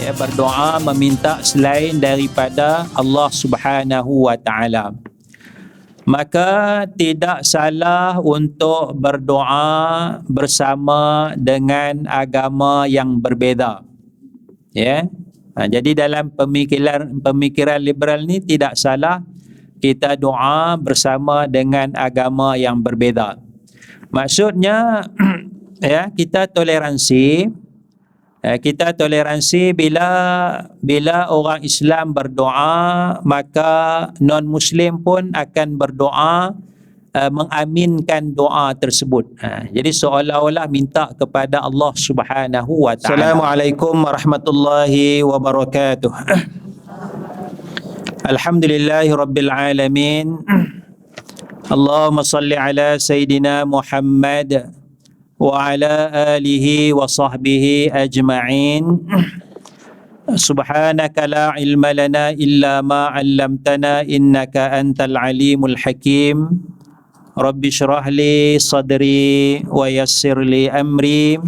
Ya, berdoa meminta selain daripada Allah Subhanahu wa taala. Maka tidak salah untuk berdoa bersama dengan agama yang berbeza. Ya. Jadi dalam pemikiran liberal ni tidak salah kita doa bersama dengan agama yang berbeza. Maksudnya ya, kita toleransi. Kita toleransi bila orang Islam berdoa, maka non-Muslim pun akan berdoa mengaminkan doa tersebut. Jadi seolah-olah minta kepada Allah Subhanahu wa taala. Assalamualaikum warahmatullahi wabarakatuh. Alhamdulillahirabbil alamin. Allahumma salli ala sayidina Muhammad wa ala alihi wa sahbihi ajma'in. Subhanaka la ilma lana illa ma 'allamtana innaka antal alimul hakim. Rabbi shrah li sadri wa yassir li amri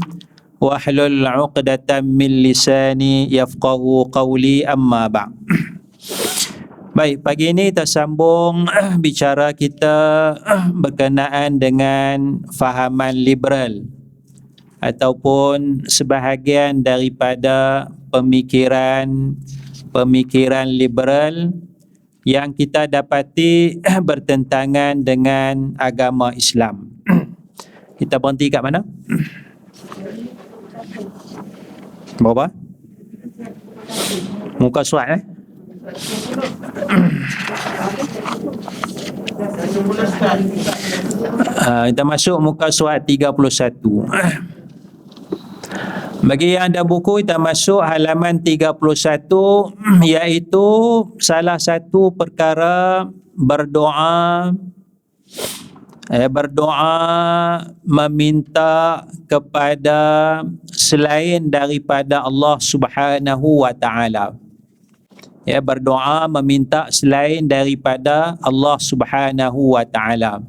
wahlul 'uqdatam min lisani yafqahu qawli, amma ba'd. Baik, pagi ini kita sambung bicara kita berkenaan dengan fahaman liberal ataupun sebahagian daripada pemikiran liberal yang kita dapati bertentangan dengan agama Islam. Kita berhenti kat mana? Berapa? Muka surat kita masuk muka surat 31. Bagi yang ada buku, kita masuk halaman 31, iaitu salah satu perkara berdoa meminta kepada selain daripada Allah Subhanahu wa taala. Ya, berdoa meminta selain daripada Allah Subhanahu wa taala.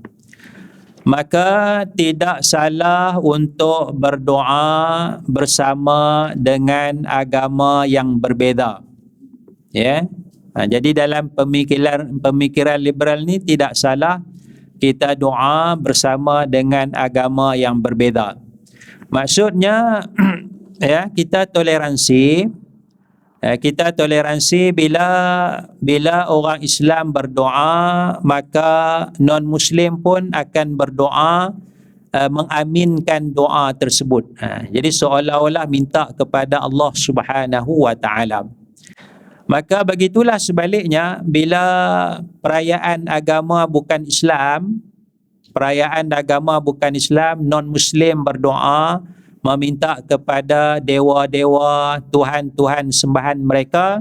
Maka tidak salah untuk berdoa bersama dengan agama yang berbeza. Ya. Jadi dalam pemikiran liberal ni tidak salah kita doa bersama dengan agama yang berbeza. Maksudnya ya, kita toleransi bila orang Islam berdoa, maka non-Muslim pun akan berdoa mengaminkan doa tersebut. Jadi seolah-olah minta kepada Allah Subhanahu wa taala. Maka begitulah sebaliknya, bila perayaan agama bukan Islam, non-Muslim berdoa meminta kepada dewa-dewa, Tuhan-Tuhan sembahan mereka,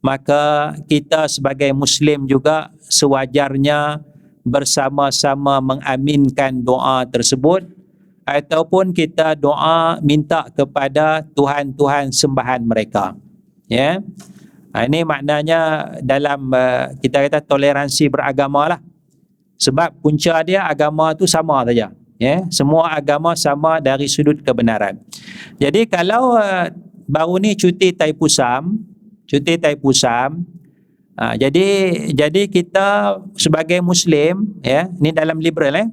maka kita sebagai Muslim juga sewajarnya bersama-sama mengaminkan doa tersebut, ataupun kita doa minta kepada Tuhan-Tuhan sembahan mereka. Ya. Ini maknanya dalam kita kata toleransi beragama lah. Sebab punca dia agama tu sama saja. Ya, semua agama sama dari sudut kebenaran. Jadi kalau baru ni cuti Taipusam, jadi kita sebagai Muslim, ya, ni dalam liberal,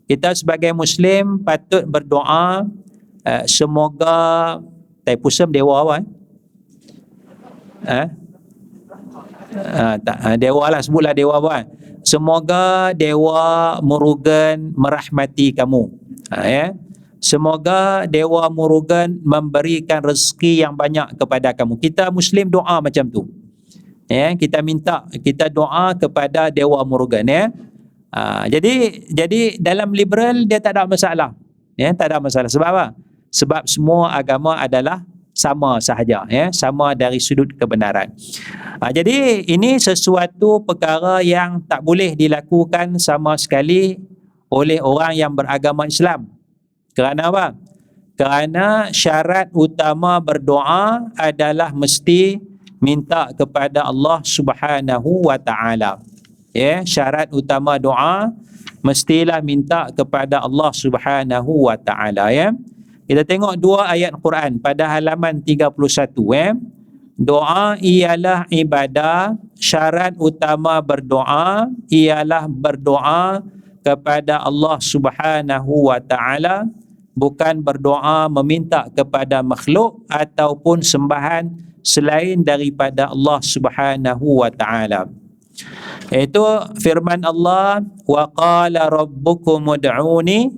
kita sebagai Muslim patut berdoa semoga Taipusam dewa apa? Dewa lah, sebutlah dewa apa? Semoga Dewa Murugan merahmati kamu. Ya. Semoga Dewa Murugan memberikan rezeki yang banyak kepada kamu. Kita Muslim doa macam tu. Ya, kita doa kepada Dewa Murugan, ya. Jadi dalam liberal dia tak ada masalah. Ya, tak ada masalah. Sebab apa? Sebab semua agama adalah sama sahaja, ya, sama dari sudut kebenaran. Jadi ini sesuatu perkara yang tak boleh dilakukan sama sekali oleh orang yang beragama Islam. Kerana apa? Kerana syarat utama berdoa adalah mesti minta kepada Allah Subhanahu wa taala. Ya, syarat utama doa mestilah minta kepada Allah Subhanahu wa taala, ya. Kita tengok dua ayat Quran pada halaman 31, ya. doa ialah ibadah. Syarat utama berdoa ialah berdoa kepada Allah Subhanahu wa taala, bukan berdoa meminta kepada makhluk ataupun sembahan selain daripada Allah Subhanahu wa taala. Itu firman Allah, wa qala rabbukum ud'uni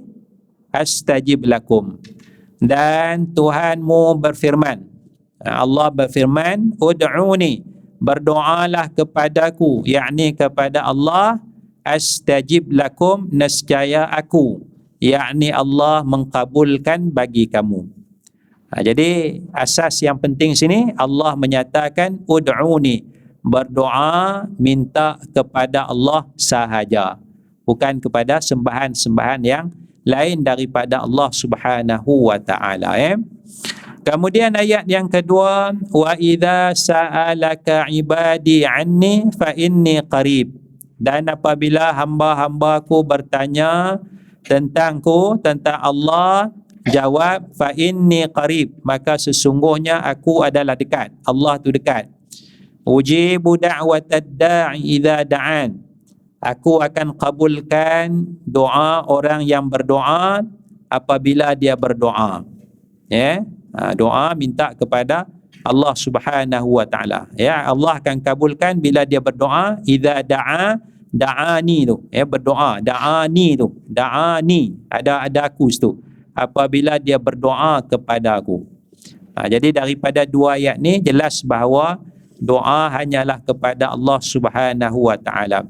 astajib lakum. Dan Tuhanmu berfirman, Allah berfirman, ud'uni, berdoalah kepadaku, yakni kepada Allah, astajib lakum, nescaya aku, yakni Allah mengkabulkan bagi kamu. Jadi asas yang penting sini, Allah menyatakan ud'uni, berdoa minta kepada Allah sahaja, bukan kepada sembahan-sembahan yang lain daripada Allah Subhanahu wa taala. Kemudian ayat yang kedua, wa idza sa'alaka ibadi anni fa inni qarib. Dan apabila hamba-hambaku bertanya tentangku, tentang Allah, jawab fa inni qarib, maka sesungguhnya aku adalah dekat. Allah tu dekat. Ujibu da'watad da'i idza da'an. Aku akan kabulkan doa orang yang berdoa apabila dia berdoa. Doa minta kepada Allah Subhanahu wa taala. Allah akan kabulkan bila dia berdoa. Idza da'ani tu, berdoa. Da'ani, ada aku situ. Apabila dia berdoa kepada aku. Jadi daripada dua ayat ni jelas bahawa doa hanyalah kepada Allah Subhanahu wa taala.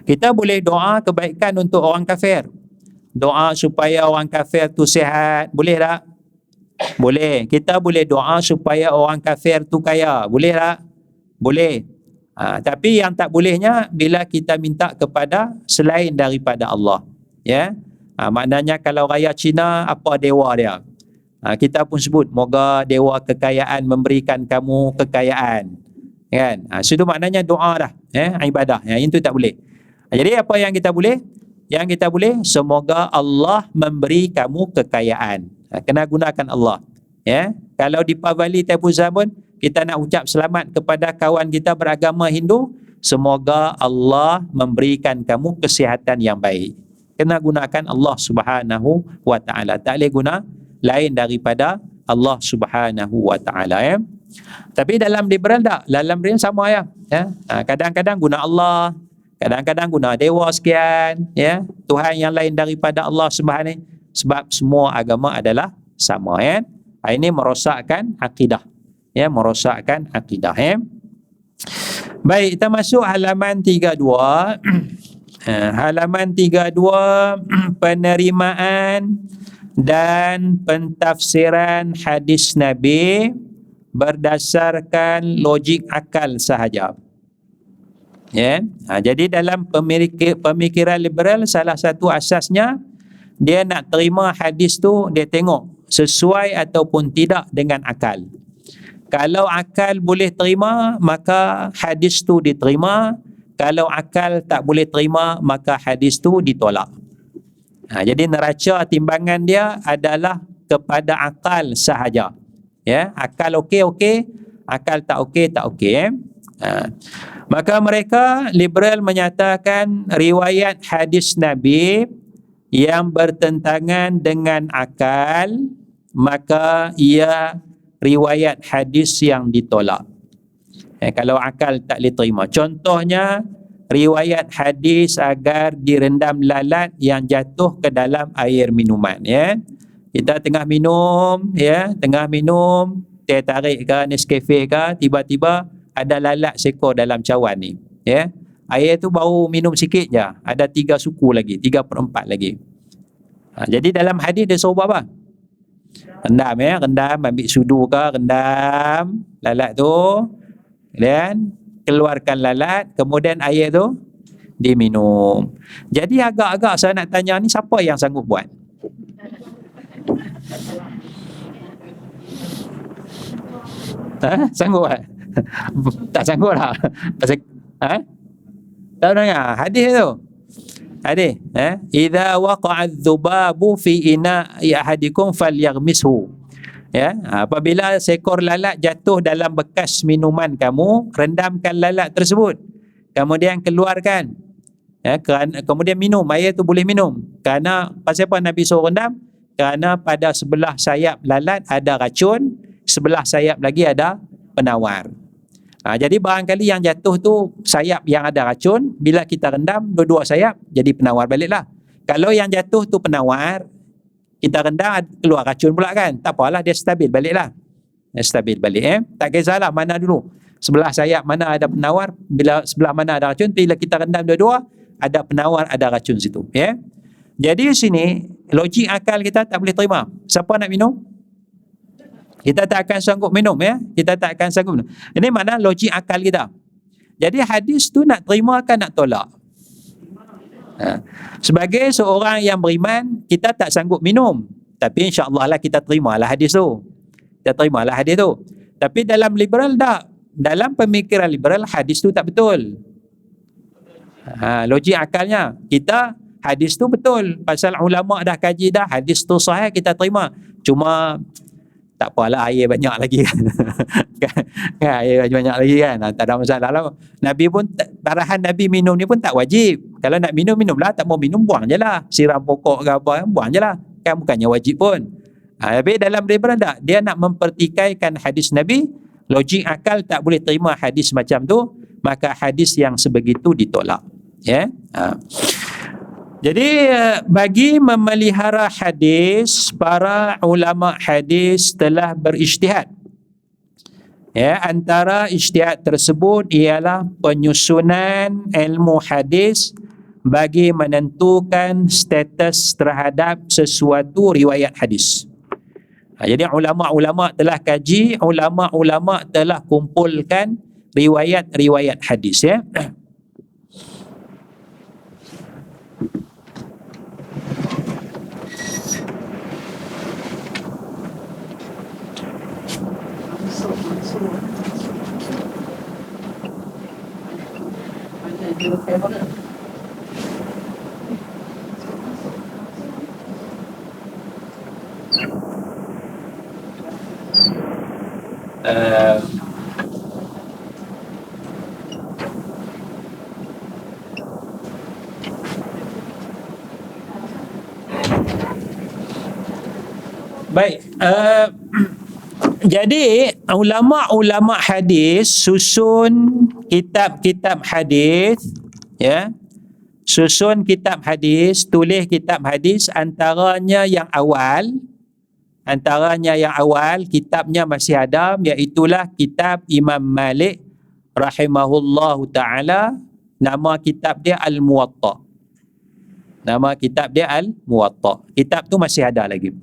Kita boleh doa kebaikan untuk orang kafir. Doa supaya orang kafir tu sihat, boleh tak? Boleh. Kita boleh doa supaya orang kafir tu kaya, boleh tak? Boleh. Tapi yang tak bolehnya bila kita minta kepada selain daripada Allah. Maknanya kalau raya Cina, apa dewa dia? Kita pun sebut, moga dewa kekayaan memberikan kamu kekayaan. Kan? Itu maknanya doa dah, ibadah. Itu tak boleh. Jadi apa yang kita boleh? Yang kita boleh, semoga Allah memberi kamu kekayaan. Kena gunakan Allah. Kalau di Pavali Taipu Zabun, kita nak ucap selamat kepada kawan kita beragama Hindu, semoga Allah memberikan kamu kesihatan yang baik. Kena gunakan Allah Subhanahu wa taala. Tak boleh guna lain daripada Allah Subhanahu wa taala. Tapi dalam liberal tak, dalam liberal sama kadang-kadang guna Allah, kadang-kadang guna dewa sekian, Tuhan yang lain daripada Allah Subhanahu, sebab semua agama adalah sama. Ini merosakkan akidah, merosakkan akidah. Baik, kita masuk halaman 32. Halaman 32, penerimaan dan pentafsiran hadis Nabi berdasarkan logik akal sahaja. Jadi dalam pemikiran liberal, salah satu asasnya dia nak terima hadis tu, dia tengok sesuai ataupun tidak dengan akal. Kalau akal boleh terima, maka hadis tu diterima. Kalau akal tak boleh terima, maka hadis tu ditolak. Jadi neraca timbangan dia adalah kepada akal sahaja. Akal okey, akal tak okey. Maka mereka liberal menyatakan riwayat hadis Nabi yang bertentangan dengan akal, maka ia riwayat hadis yang ditolak. Kalau akal tak boleh terima. Contohnya, riwayat hadis agar direndam lalat yang jatuh ke dalam air minuman. Kita tengah minum, teh tarik ke, Nescafe ke, tiba-tiba ada lalat seekor dalam cawan ni. Air tu baru minum sikit je, ada 3 suku lagi, 3/4 lagi. Jadi dalam hadis dia suruh buat apa? Rendam, rendam, ambil sudu ke, rendam lalat tu, dan keluarkan lalat, kemudian air tu diminum. Jadi agak-agak saya nak tanya ni, siapa yang sanggup buat? Sanggup buat? Tak sanggup lah. Tahu dengar hadis tu? Hadis, idza waqa'a adh-dhubabu fi ina'i ahadikum falyaghmishu. Ya, apabila seekor lalat jatuh dalam bekas minuman kamu, rendamkan lalat tersebut. Kemudian keluarkan. Ya, kemudian minum, air tu boleh minum. Kerana pasal apa Nabi suruh rendam? Kerana pada sebelah sayap lalat ada racun, sebelah sayap lagi ada penawar. Jadi barangkali yang jatuh tu sayap yang ada racun, bila kita rendam dua-dua sayap jadi penawar baliklah. Kalau yang jatuh tu penawar, kita rendam keluar racun pula kan, tak apalah, dia stabil baliklah. Dia stabil balik. Tak kisahlah mana dulu, sebelah sayap mana ada penawar, bila sebelah mana ada racun, bila kita rendam dua-dua ada penawar, ada racun situ. Jadi di sini logik akal kita tak boleh terima. Siapa nak minum? Kita tak akan sanggup minum. Kita tak akan sanggup minum. Ini mana logik akal kita. Jadi hadis tu nak terima kan nak tolak? Sebagai seorang yang beriman, kita tak sanggup minum, tapi insya-Allah lah kita terimalah hadis tu. Kita terimalah hadis tu. Tapi dalam liberal tak. Dalam pemikiran liberal hadis tu tak betul. Logik akalnya kita hadis tu betul, pasal ulama dah kaji dah, hadis tu sahih, kita terima. Cuma tak apalah, air banyak lagi kan. Air banyak lagi kan, tak ada masalah lah. Nabi pun, arahan Nabi minum ni pun tak wajib. Kalau nak minum, minumlah. Tak mau minum, buang je lah. Siram pokok ke apa, buang je lah. Kan bukannya wajib pun. Tapi dalam liberal tak, dia nak mempertikaikan hadis Nabi. Logik akal tak boleh terima hadis macam tu, maka hadis yang sebegitu ditolak. Jadi bagi memelihara hadis, para ulama hadis telah berijtihad. Antara ijtihad tersebut ialah penyusunan ilmu hadis bagi menentukan status terhadap sesuatu riwayat hadis. Jadi ulama-ulama telah kaji, ulama-ulama telah kumpulkan riwayat-riwayat hadis. Baik, jadi ulama-ulama hadis susun kitab-kitab hadis, susun kitab hadis, tulis kitab hadis. Antaranya yang awal kitabnya masih ada, iaitulah kitab Imam Malik rahimahullahu ta'ala. Nama kitab dia Al-Muwatta. Nama kitab dia Al-Muwatta. Kitab tu masih ada lagi.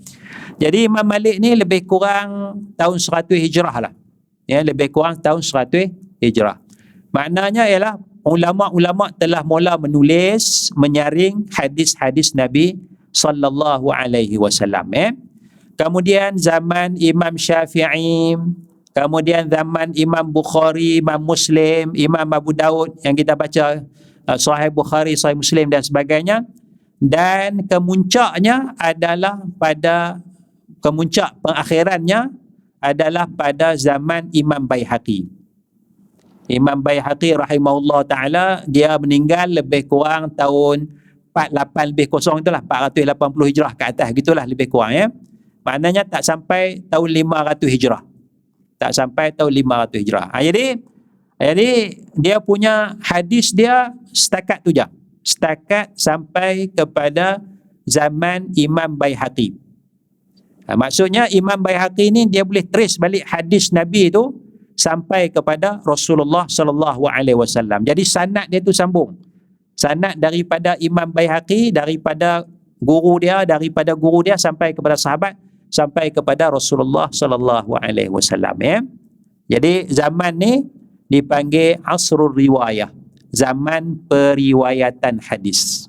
Jadi Imam Malik ni lebih kurang tahun 100 Hijrah lah. Lebih kurang tahun 100 Hijrah. Maknanya ialah ulama-ulama telah mula menulis, menyaring hadis-hadis Nabi sallallahu alaihi wasallam. Kemudian zaman Imam Syafi'i, kemudian zaman Imam Bukhari, Imam Muslim, Imam Abu Daud yang kita baca Sahih Bukhari, Sahih Muslim dan sebagainya. Dan kemuncaknya adalah kemuncak pengakhirannya adalah pada zaman Imam Baihaqi. Imam Baihaqi rahimahullah ta'ala, dia meninggal lebih kurang tahun 48 lebih kosong, itulah 480 Hijrah ke atas, gitulah lebih kurang. Maknanya tak sampai tahun 500 Hijrah. Tak sampai tahun 500 Hijrah. Jadi dia punya hadis dia setakat tu je. Setakat sampai kepada zaman Imam Baihaqi. Maksudnya Imam Baihaqi ni dia boleh trace balik hadis Nabi tu sampai kepada Rasulullah sallallahu alaihi wasallam. Jadi sanad dia tu sambung. Sanad daripada Imam Baihaqi, daripada guru dia sampai kepada sahabat, sampai kepada Rasulullah sallallahu alaihi wasallam. Jadi zaman ni dipanggil asrul riwayah, zaman periwayatan hadis.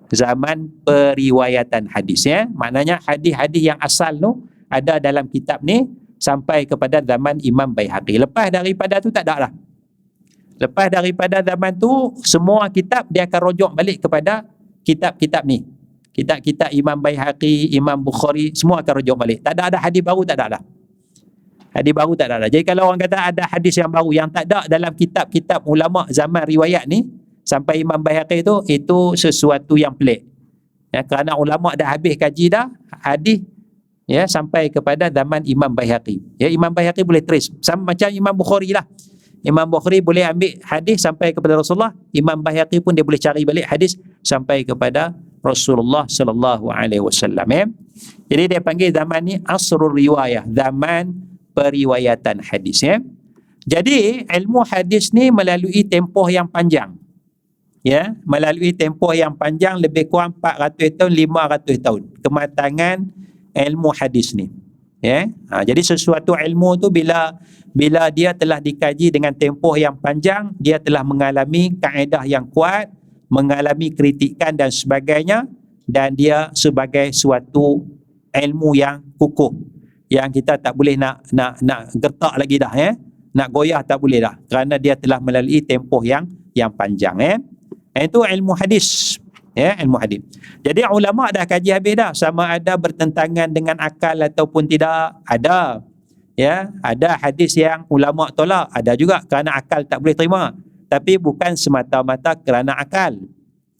Zaman periwayatan hadis, maknanya hadis-hadis yang asal tu ada dalam kitab ni sampai kepada zaman Imam Baihaqi. Lepas daripada tu tak ada lah. Lepas daripada zaman tu semua kitab dia akan rujuk balik kepada kitab-kitab ni. Kitab-kitab Imam Baihaqi, Imam Bukhari, semua akan rujuk balik. Tak ada hadis baru, tak ada dah. Hadis baru tak ada dah. Jadi kalau orang kata ada hadis yang baru yang tak ada dalam kitab-kitab ulama zaman riwayat ni sampai Imam Baihaqi itu sesuatu yang pelik. Ya, kerana ulama dah habis kaji dah hadis ya sampai kepada zaman Imam Baihaqi. Ya, Imam Baihaqi boleh trace sama macam Imam Bukhari lah. Imam Bukhari boleh ambil hadis sampai kepada Rasulullah, Imam Baihaqi pun dia boleh cari balik hadis sampai kepada Rasulullah sallallahu alaihi wasallam. Jadi dia panggil zaman ni asrul riwayah, zaman periwayatan hadis ya. Jadi ilmu hadis ni melalui tempoh yang panjang. Ya, melalui tempoh yang panjang lebih kurang 400 tahun, 500 tahun kematangan ilmu hadis ni. Ya. Jadi sesuatu ilmu tu bila dia telah dikaji dengan tempoh yang panjang, dia telah mengalami kaedah yang kuat, mengalami kritikan dan sebagainya, dan dia sebagai suatu ilmu yang kukuh yang kita tak boleh nak gertak lagi dah ya. Nak goyah tak boleh dah kerana dia telah melalui tempoh yang panjang ya. Itu ilmu hadis. Ya, ilmu hadis. Jadi ulama dah kaji habis dah sama ada bertentangan dengan akal ataupun tidak. Ada. Ya, ada hadis yang ulama tolak, ada juga kerana akal tak boleh terima. Tapi bukan semata-mata kerana akal.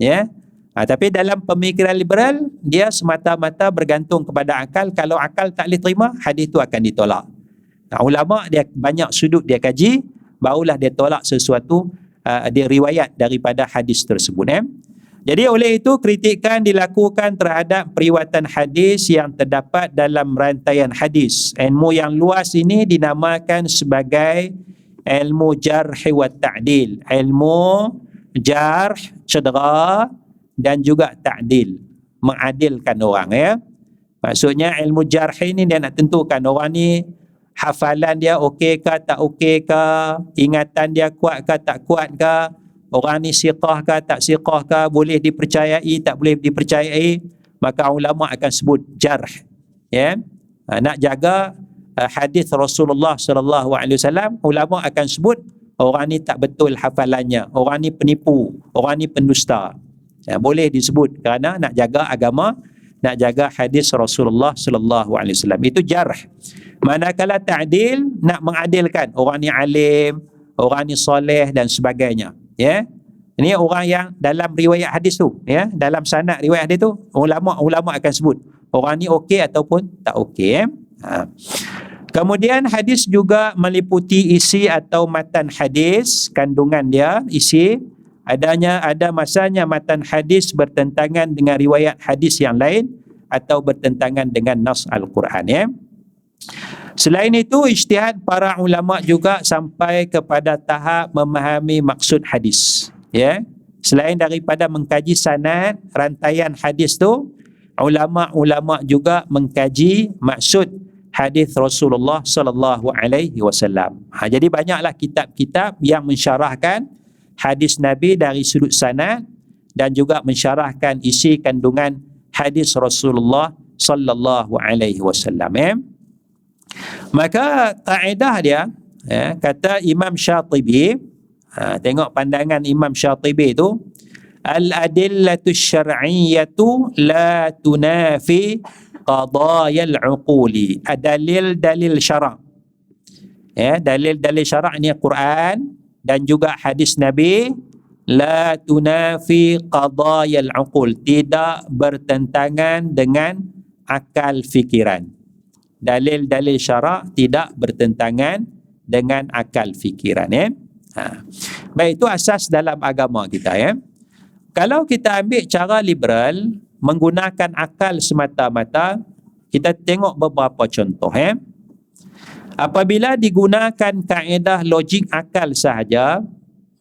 Ya. Tapi dalam pemikiran liberal dia semata-mata bergantung kepada akal. Kalau akal tak boleh terima, hadis tu akan ditolak. Ulama dia banyak sudut dia kaji, barulah dia tolak sesuatu dia riwayat daripada hadis tersebut. Jadi oleh itu kritikan dilakukan terhadap periwayatan hadis yang terdapat dalam rantaian hadis. Ilmu yang luas ini dinamakan sebagai ilmu jarh wa ta'dil. Ilmu jarh, cedera dan juga ta'dil, mengadilkan orang ya. Maksudnya ilmu jarh ini dia nak tentukan orang ni hafalan dia okey ke tak okey ke, ingatan dia kuat ke tak kuat ke, orang ni siqah ke tak siqah ke, boleh dipercayai tak boleh dipercayai, maka ulama akan sebut jarh ya. Nak jaga hadis Rasulullah sallallahu alaihi wasallam, ulama akan sebut orang ni tak betul hafalannya, orang ni penipu, orang ni pendusta. Ya, boleh disebut kerana nak jaga agama, nak jaga hadis Rasulullah sallallahu alaihi wasallam. Itu jarh. Manakala ta'dil, nak mengadilkan orang ni alim, orang ni soleh dan sebagainya. Ya. Ini orang yang dalam riwayat hadis tu, ya, dalam sanad riwayat hadis tu, ulama akan sebut orang ni okey ataupun tak okey. Kemudian hadis juga meliputi isi atau matan hadis, kandungan dia, isi. Ada masanya matan hadis bertentangan dengan riwayat hadis yang lain atau bertentangan dengan nas Al-Quran ya. Selain itu ijtihad para ulama juga sampai kepada tahap memahami maksud hadis ya. Selain daripada mengkaji sanad rantaian hadis tu, ulama-ulama juga mengkaji maksud hadis Rasulullah sallallahu alaihi wasallam. Jadi banyaklah kitab-kitab yang mensyarahkan hadis Nabi dari sudut sanad dan juga mensyarahkan isi kandungan hadis Rasulullah sallallahu alaihi wasallam ya. Maka kaedah dia ya, kata Imam Syatibi, tengok pandangan Imam Syatibi itu, al-adillatu syar'iyyatu la tunafi qadayal uquli. Dalil-dalil syarak ya, dalil-dalil syarak ni Quran dan juga hadis Nabi, la tunafi qadayal uqul, tidak bertentangan dengan akal fikiran. Dalil-dalil syarak tidak bertentangan dengan akal fikiran ya. Baik, itu asas dalam agama kita ya. Kalau kita ambil cara liberal menggunakan akal semata-mata, kita tengok beberapa contoh ya. Apabila digunakan kaedah logik akal sahaja,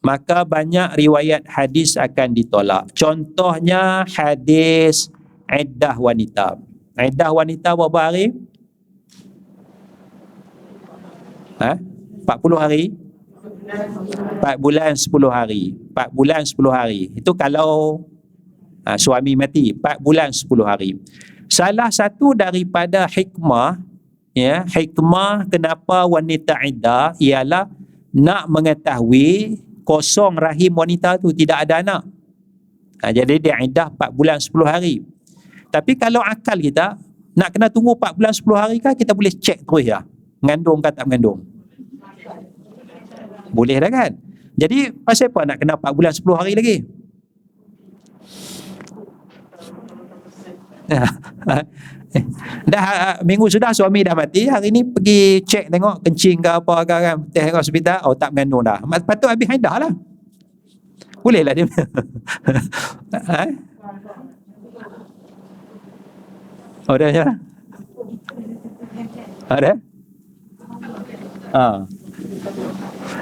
maka banyak riwayat hadis akan ditolak. Contohnya hadis iddah wanita. Iddah wanita berapa hari? 40 hari? 4 bulan 10 hari. 4 bulan 10 hari. Itu kalau suami mati, 4 bulan 10 hari. Salah satu daripada hikmah ya, hikmah kenapa wanita iddah ialah nak mengetahui kosong rahim wanita tu, tidak ada anak. Jadi dia iddah 4 bulan 10 hari. Tapi kalau akal kita nak kena tunggu 4 bulan 10 hari kan, kita boleh check terus ya, mengandung ke tak mengandung. Boleh dah kan? Jadi pasal apa nak kena 4 bulan 10 hari lagi? Dah minggu sudah suami dah mati, hari ni pergi check tengok kencing ke apa ke kan, tengok hospital, oh tak mengandung dah. Patut habis haidah lah. Boleh lah dia. Oh dah ya. Ada?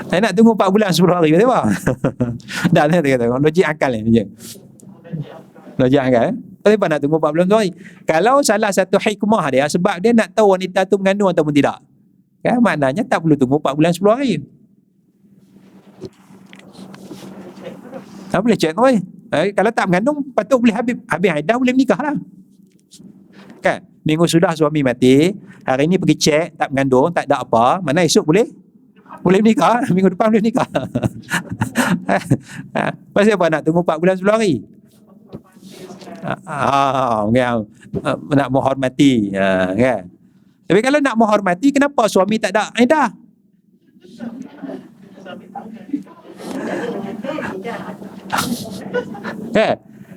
Saya nak tunggu 4 bulan 10 hari kata apa? Dah tengok logik akal ni je. Logik akal. Kenapa nak tunggu 4 bulan 10 hari? Kalau salah satu hikmah dia sebab dia nak tahu wanita tu mengandung ataupun tidak. Kan maknanya tak perlu tunggu 4 bulan 10 hari. Tak boleh check oi. Kalau tak mengandung patut boleh habis haidah, boleh menikah lah. Kan? Minggu sudah suami mati, hari ni pergi check tak mengandung, tak ada apa, mana esok boleh menikah, minggu depan boleh nikah. Pasal apa nak tunggu 4 bulan 10 hari? Nak menghormati kan? Tapi kalau nak menghormati, kenapa suami tak ada iddah?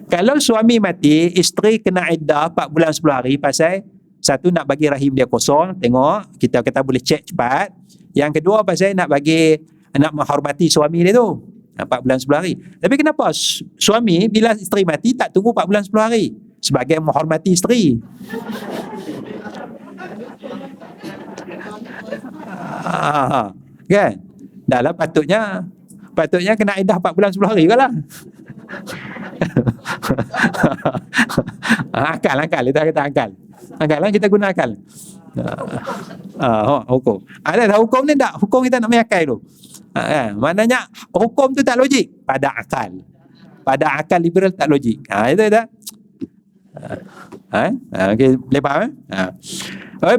Kalau suami mati, isteri kena iddah 4 bulan 10 hari pasal satu nak bagi rahim dia kosong, tengok kita boleh check cepat. Yang kedua pasal nak menghormati suami dia tu 4 bulan 10 hari. Tapi kenapa suami bila isteri mati tak tunggu 4 bulan 10 hari sebagai menghormati isteri? Kan? Dah lah patutnya kena iddah 4 bulan 10 hari ke lah. Akal kita kata akal lah, kita guna akal. Hukum ada hukum ni tak, hukum kita nak main akal tu. Maknanya hukum tu tak logik pada akal liberal tak logik. Itu tak. Okay, boleh faham?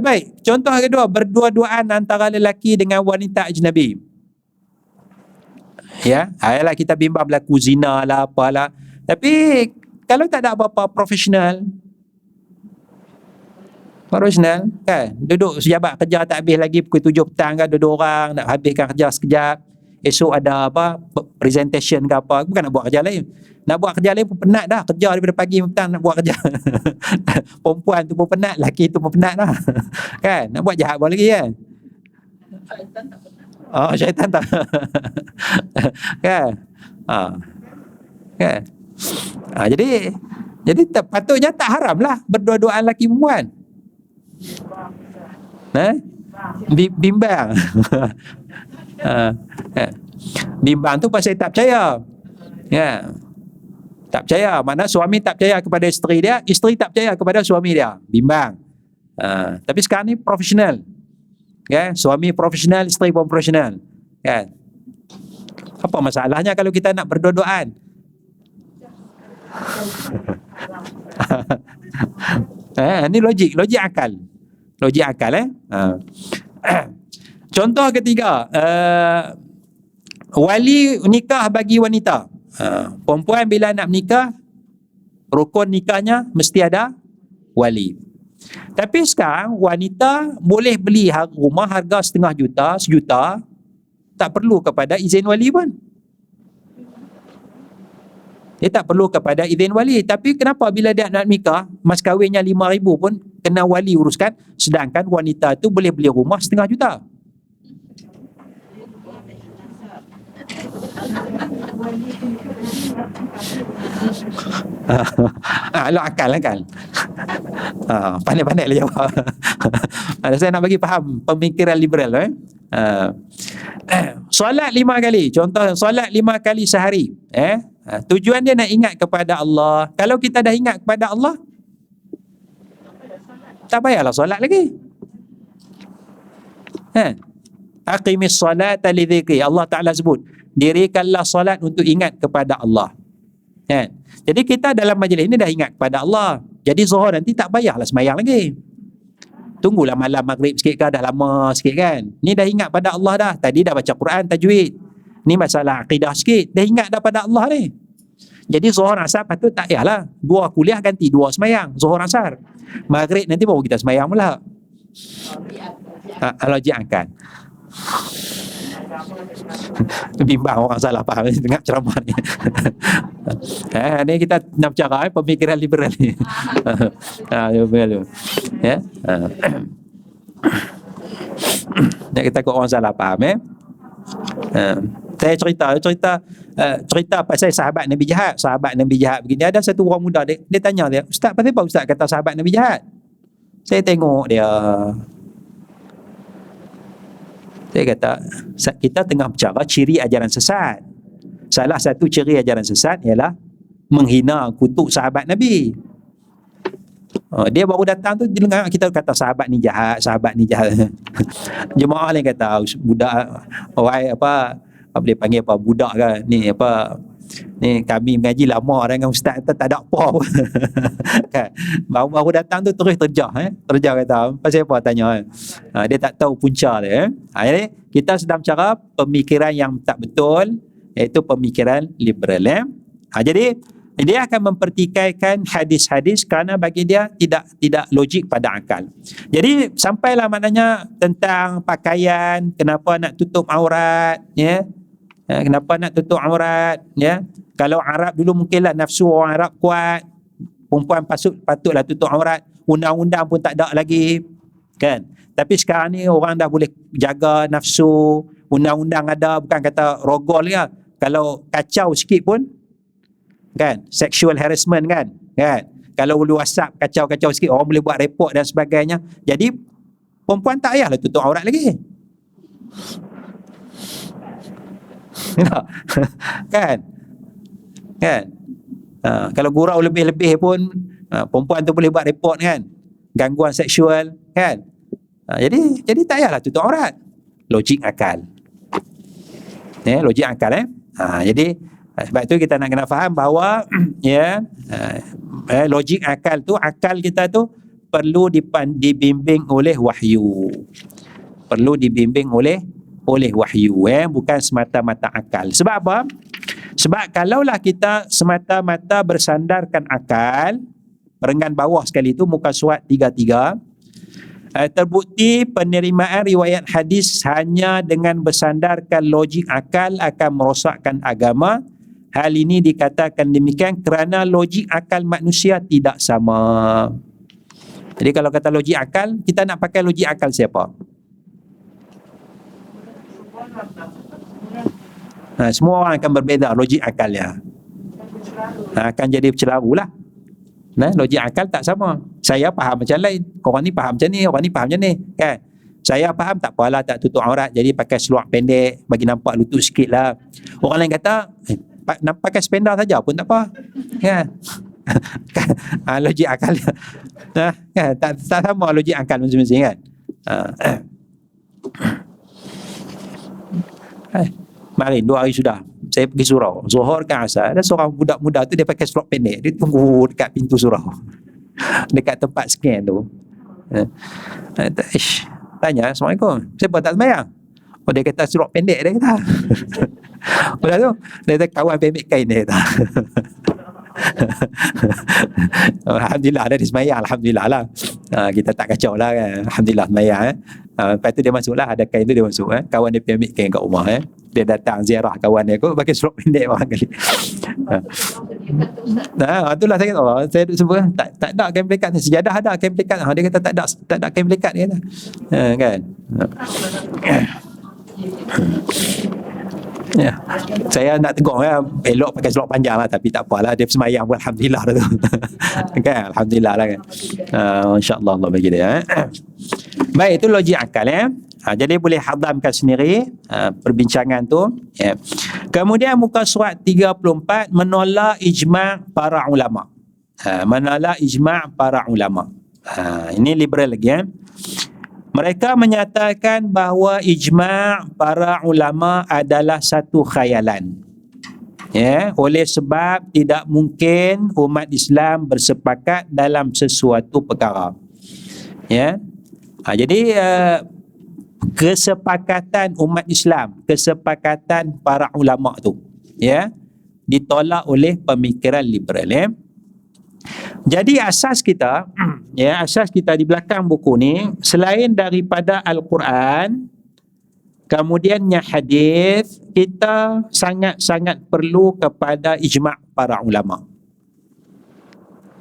Baik, contoh kedua, berdua-duaan antara lelaki dengan wanita ajnabi. Ya, ayalah kita bimbang berlaku zina lah apalah. Tapi kalau tak ada apa-apa profesional kan, duduk sejabat kerja tak habis lagi pukul 7 petang kan, duduk orang nak habiskan kerja sekejap, esok ada apa presentation ke apa, bukan nak buat kerja lain. Nak buat kerja lain pun penat dah, kerja daripada pagi petang nak buat kerja. Perempuan tu pun penat, lelaki tu pun penat dah. Kan, nak buat jahat pun lagi kan. Syaitan tak. Kan? Kan? Jadi patutnya tak haram lah berdua-duaan lelaki perempuan. Bimbang. Bimbang tu pasal tak percaya. Ya. Tak percaya, mana suami tak percaya kepada isteri dia, isteri tak percaya kepada suami dia. Bimbang. Tapi sekarang ni profesional. Kan? Suami profesional, isteri pun profesional. Kan? Apa masalahnya kalau kita nak berdua-duaan? Ini logik akal. Logik akal Contoh ketiga, wali nikah bagi wanita. Perempuan bila nak menikah, rukun nikahnya mesti ada wali. Tapi sekarang wanita boleh beli rumah harga 500,000, 1 juta, tak perlu kepada izin wali pun. Dia tak perlu kepada izin wali. Tapi kenapa bila dia nak nikah, mas kahwinnya 5,000 pun kena wali uruskan, sedangkan wanita tu boleh beli rumah 500,000? Lo akal. Pandai-pandai lah jawab. Saya nak bagi faham pemikiran liberal. Solat 5 kali. Contoh solat 5 kali sehari. Tujuan dia nak ingat kepada Allah. Kalau kita dah ingat kepada Allah, tak payahlah solat lagi. Aqimis salata li dzikri. Allah Ta'ala sebut, dirikanlah solat untuk ingat kepada Allah. Jadi kita dalam majlis ini dah ingat kepada Allah. Jadi zuhur nanti tak payahlah sembahyang lagi. Tunggulah malam maghrib sikit ke, dah lama sikit kan. Ni dah ingat pada Allah dah. Tadi dah baca Quran tajwid. Ni masalah akidah sikit. Dah ingat dah pada Allah ni. Jadi Zuhur Asar patut tak payahlah. 2 kuliah ganti 2 semayang. Zuhur Asar. Maghrib nanti baru kita semayang pula. Logik akal. Bimbang orang salah faham tengah ceramah ni. Ni kita nak bercara pemikiran liberal ni. Ya. Nak kita takut orang salah faham saya cerita pasal sahabat Nabi jahat begini. Ada satu orang muda dia tanya dia, "Ustaz, pasal apa Ustaz kata sahabat Nabi jahat?" Saya tengok dia. Saya kata, kita tengah bercara ciri ajaran sesat. Salah satu ciri ajaran sesat ialah menghina, kutuk sahabat Nabi. Dia baru datang tu dia dengar kita kata sahabat ni jahat. Jemaah lain kata budak boleh panggil apa budak kan ni kami mengaji lama dengan ustaz tak ada apa pun. Kan baru datang tu terus terjah kata pasal apa tanya dia tak tahu punca dia jadi kita sedang cara pemikiran yang tak betul, iaitu pemikiran liberal jadi dia akan mempertikaikan hadis-hadis kerana bagi dia tidak logik pada akal. Jadi sampailah maknanya tentang pakaian, kenapa nak tutup aurat kenapa nak tutup aurat kalau Arab dulu mungkinlah nafsu orang Arab kuat, perempuan patutlah tutup aurat, undang-undang pun tak ada lagi kan. Tapi sekarang ni orang dah boleh jaga nafsu, undang-undang ada, bukan kata rogol ya. Kalau kacau sikit pun kan, sexual harassment kan kalau boleh WhatsApp kacau-kacau sikit orang boleh buat report dan sebagainya. Jadi perempuan tak payahlah tutup aurat lagi. kan kalau gurau lebih-lebih pun perempuan tu boleh buat report kan, gangguan seksual kan. Jadi tak payahlah tutup aurat. Logik akal. Logik akal jadi sebab tu kita nak kena faham bahawa logik akal tu, akal kita tu perlu dibimbing oleh wahyu. Perlu dibimbing oleh wahyu bukan semata-mata akal. Sebab apa? Sebab kalaulah kita semata-mata bersandarkan akal, perenggan bawah sekali tu muka surat 33, terbukti penerimaan riwayat hadis hanya dengan bersandarkan logik akal akan merosakkan agama. Hal ini dikatakan demikian kerana logik akal manusia tidak sama. Jadi kalau kata logik akal, kita nak pakai logik akal siapa? Semua orang akan berbeza logik akalnya. Akan jadi bercelaru lah. Logik akal tak sama. Saya faham macam lain, orang ni faham macam ni, orang ni faham macam ni kan. Saya faham tak apalah tak tutup aurat, jadi pakai seluar pendek bagi nampak lutut sikit lah. Orang lain kata nak pakai spender saja pun tak apa kan. Logik akal kan tak sama logik akal masing-masing kan. Mari 2 hari sudah saya pergi surau Zuhur ke Asar, ada seorang budak muda tu dia pakai seluar pendek, dia tunggu dekat pintu surau dekat tempat scan tu. Tanya, "Assalamualaikum, siapa tak sembahyang?" Dia kata seluar pendek, dia kata. Lepas tu dia kata kawan pemik kain, dia kata. Alhamdulillah dia sembahyang, alhamdulillah lah. Kita tak kacau lah kan, alhamdulillah sembahyang lepas tu dia masuk lah, ada kain tu dia masuk kawan dia ambil kain kat rumah dia datang ziarah kawan dia kot pakai seluar pendek barang kali. Itulah saya kata saya sebut tak ada kain pelikat, sejadah ada kain pelikat, dia kata tak ada kain pelikat, dia kata kan. Saya nak tegur elok pakai seluar panjang lah, tapi tak apalah, dia sembahyang pun alhamdulillah dah tu. Kan, alhamdulillah lah kan. InsyaAllah Allah bagi dia. Baik, itu logik akal jadi boleh hadamkan sendiri perbincangan tu Kemudian muka surat 34 menolak ijma' para ulama. Menolak ijma' para ulama. Ini liberal lagi Mereka menyatakan bahawa ijma' para ulama adalah satu khayalan. Oleh sebab tidak mungkin umat Islam bersepakat dalam sesuatu perkara. Jadi kesepakatan umat Islam, kesepakatan para ulama tu, ditolak oleh pemikiran liberal. Jadi asas kita asas kita di belakang buku ni, selain daripada Al-Quran, kemudiannya hadis, kita sangat-sangat perlu kepada ijma' para ulama.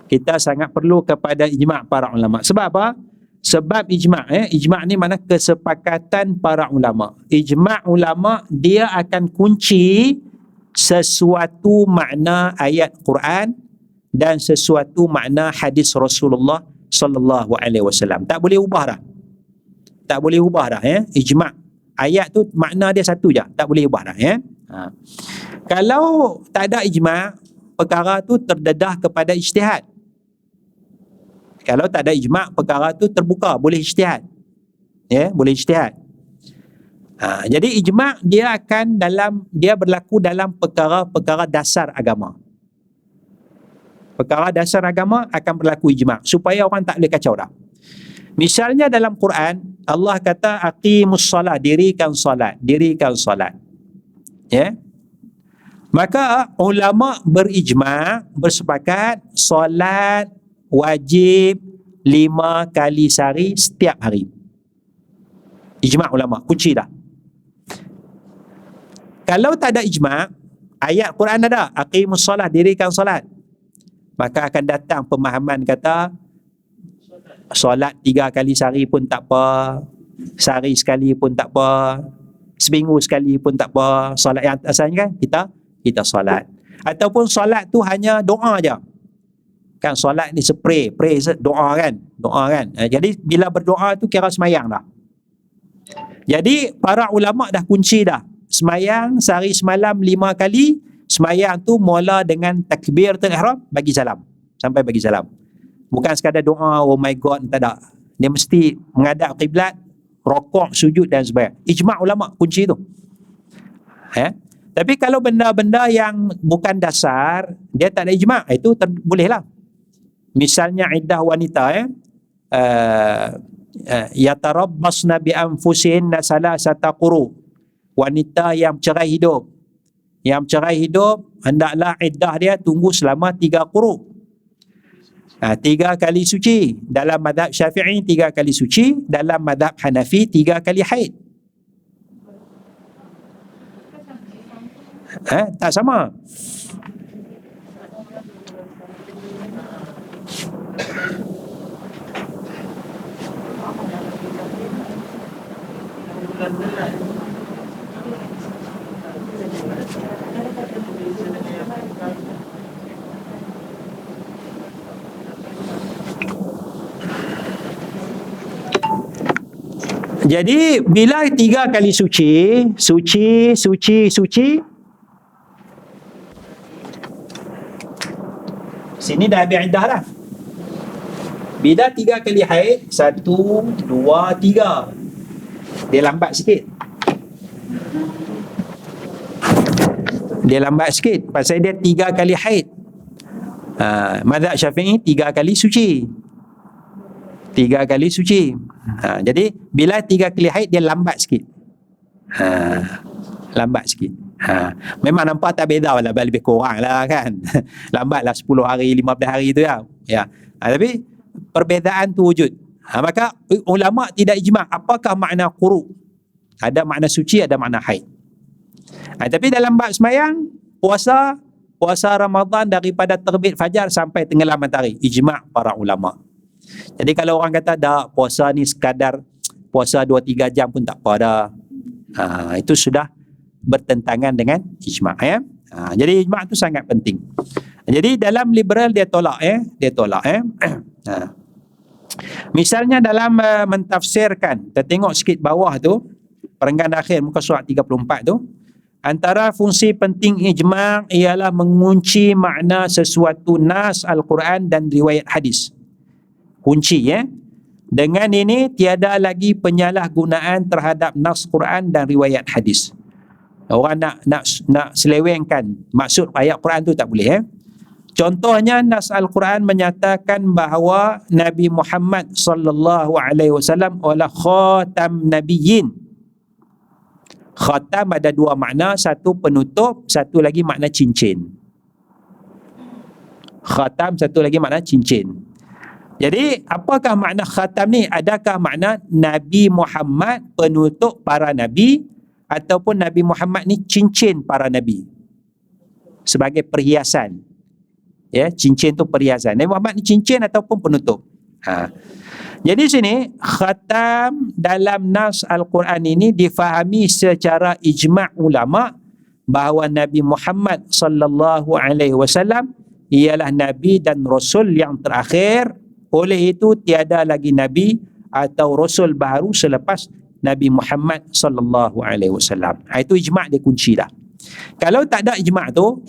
Kita sangat perlu kepada ijma' para ulama. Sebab apa? Sebab ijma' ijma' ni mana kesepakatan para ulama. Ijma' ulama dia akan kunci sesuatu makna ayat Quran dan sesuatu makna hadis Rasulullah sallallahu alaihi wasallam. Tak boleh ubah dah. Tak boleh ubah dah ijma'. Ayat tu makna dia satu je, tak boleh ubah dah Kalau tak ada ijma', perkara tu terdedah kepada ijtihad. Kalau tak ada ijma', perkara tu terbuka, boleh ijtihad. Boleh ijtihad. Jadi ijma' dia berlaku dalam perkara-perkara dasar agama. Perkara dasar agama akan berlaku ijma' supaya orang tak boleh kacau dah. Misalnya dalam Quran, Allah kata aqimus solat, dirikan solat. Maka ulama berijma', bersepakat solat wajib 5 kali sehari setiap hari. Ijma' ulama, kunci dah. Kalau tak ada ijma', ayat Quran ada, aqimus solat, dirikan solat, maka akan datang pemahaman kata solat 3 kali sehari pun tak apa, sehari sekali pun tak apa, seminggu sekali pun tak apa. Solat yang asalnya kan kita solat. Ataupun solat tu hanya doa je. Kan solat ni pray doa kan. Jadi bila berdoa tu kira semayang dah. Jadi para ulama dah kunci dah. Semayang sehari semalam 5 kali. Semayang tu mula dengan takbiratul ihram, bagi salam, sampai bagi salam. Bukan sekadar doa oh my god, tak ada. Dia mesti menghadap kiblat, rokok, sujud dan sebagainya. Ijma' ulama kunci tu. Tapi kalau benda-benda yang bukan dasar, dia tak ada ijma', itu boleh lah. Misalnya iddah wanita yatarabbasna bi anfusihinna salasata quru. Wanita yang cerai hidup. Yang cerai hidup hendaklah iddah dia tunggu selama 3 quru. 3 kali suci. Dalam mazhab Syafi'i 3 kali suci, dalam mazhab Hanafi 3 kali haid. Tak sama. Jadi bila 3 kali suci, sini dah habis iddah dah. Bila 3 kali haid, 1, 2, 3, dia lambat sikit. Pasal dia 3 kali haid. Mazhab Syafi'i 3 kali suci. Jadi bila 3 kali haid, dia lambat sikit. Memang nampak tak beza lah, lebih kurang lah kan. Lambat lah 10 hari, 15 hari tu ya. Tapi perbezaan tu wujud. Maka ulama tidak ijma' apakah makna quru. Ada makna suci, ada makna haid. Tapi dalam bab semayang, puasa Ramadan daripada terbit fajar sampai tenggelam matahari, ijma' para ulama. Jadi kalau orang kata dah puasa ni sekadar puasa 2-3 jam pun tak apa dah, itu sudah bertentangan dengan ijma'. Jadi ijma' tu sangat penting. Jadi dalam liberal dia tolak. Misalnya dalam mentafsirkan, kita tengok sikit bawah tu, perenggan akhir muka surat 34 tu, antara fungsi penting ijma' ialah mengunci makna sesuatu nas Al-Quran dan riwayat hadis. Kunci Dengan ini tiada lagi penyalahgunaan terhadap nas Quran dan riwayat hadis. Orang nak selewengkan maksud ayat Quran tu tak boleh. Contohnya nas Al-Quran menyatakan bahawa Nabi Muhammad sallallahu alaihi wasallam adalah khatam nabiyyin. Khatam ada 2 makna, satu penutup, satu lagi makna cincin. Khatam satu lagi makna cincin. Jadi apakah makna khatam ni? Adakah makna Nabi Muhammad penutup para nabi, ataupun Nabi Muhammad ni cincin para nabi sebagai perhiasan? Ya, cincin tu perhiasan. Nabi Muhammad ni cincin ataupun penutup. Jadi sini khatam dalam nas Al-Quran ini difahami secara ijma' ulama bahawa Nabi Muhammad sallallahu alaihi wasallam ialah nabi dan rasul yang terakhir. Oleh itu tiada lagi nabi atau rasul baru selepas Nabi Muhammad sallallahu alaihi wasallam. Itu ijma' dia kunci dah. Kalau tak ada ijma' tu,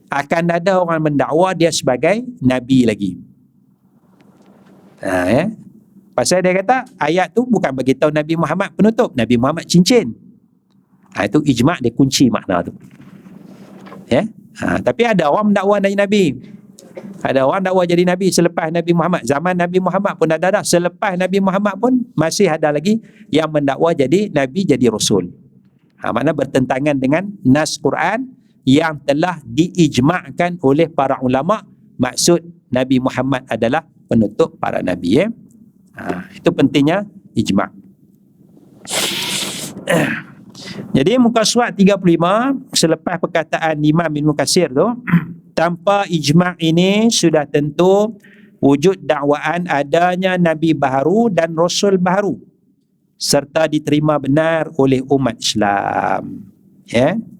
akan ada orang mendakwa dia sebagai nabi lagi. Pasal dia kata ayat tu bukan bagi tahu Nabi Muhammad penutup, Nabi Muhammad cincin. Itu ijma' dia kunci makna tu. Tapi ada orang mendakwa jadi nabi. Ada orang dakwa jadi nabi selepas Nabi Muhammad. Zaman Nabi Muhammad pun ada dah. Selepas Nabi Muhammad pun masih ada lagi yang mendakwa jadi nabi, jadi rasul. Makna bertentangan dengan nas Quran yang telah diijma'kan oleh para ulama. Maksud Nabi Muhammad adalah penutup para nabi. Itu pentingnya ijma'. Jadi muka surat 35 selepas perkataan Imam Ibn Katsir tu, tanpa ijma' ini sudah tentu wujud dakwaan adanya nabi baharu dan rasul baharu serta diterima benar oleh umat Islam.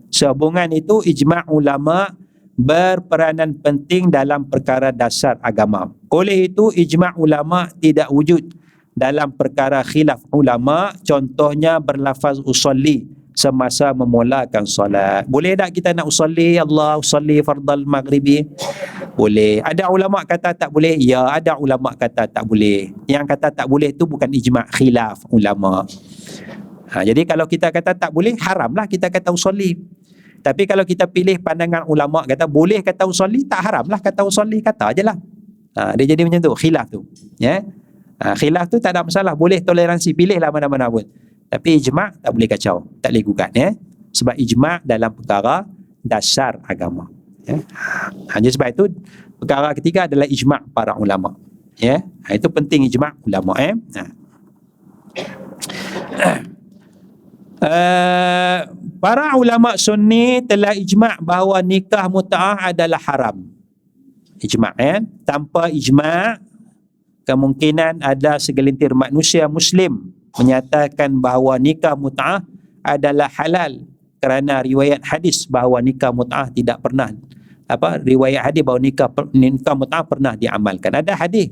Sehubungan itu ijma' ulama berperanan penting dalam perkara dasar agama. Oleh itu ijma' ulama tidak wujud dalam perkara khilaf ulama. Contohnya berlafaz usolli semasa memulakan solat. Boleh tak kita nak usolli, Allah usolli fardal maghribi? Boleh. Ada ulama kata tak boleh? Ya, ada ulama kata tak boleh. Yang kata tak boleh tu bukan ijma', khilaf ulama. Jadi kalau kita kata tak boleh, haramlah kita kata usolli. Tapi kalau kita pilih pandangan ulama kata boleh kata usolli, tak haramlah kata usolli, kata ajalah. Dia jadi macam tu, khilaf tu. Khilaf tu tak ada masalah, boleh toleransi, pilihlah mana-mana pun. Tapi ijma' tak boleh kacau, tak boleh gugat. Sebab ijma' dalam perkara dasar agama. Hanya sebab itu perkara ketiga adalah ijma' para ulama. Itu penting ijma' ulama. Para ulama sunni telah ijma' bahawa nikah mut'ah adalah haram. Ijma'. Tanpa ijma' kemungkinan ada segelintir manusia muslim menyatakan bahawa nikah mut'ah adalah halal kerana riwayat hadis bahawa nikah mut'ah tidak pernah riwayat hadis bahawa nikah mut'ah pernah diamalkan. Ada hadis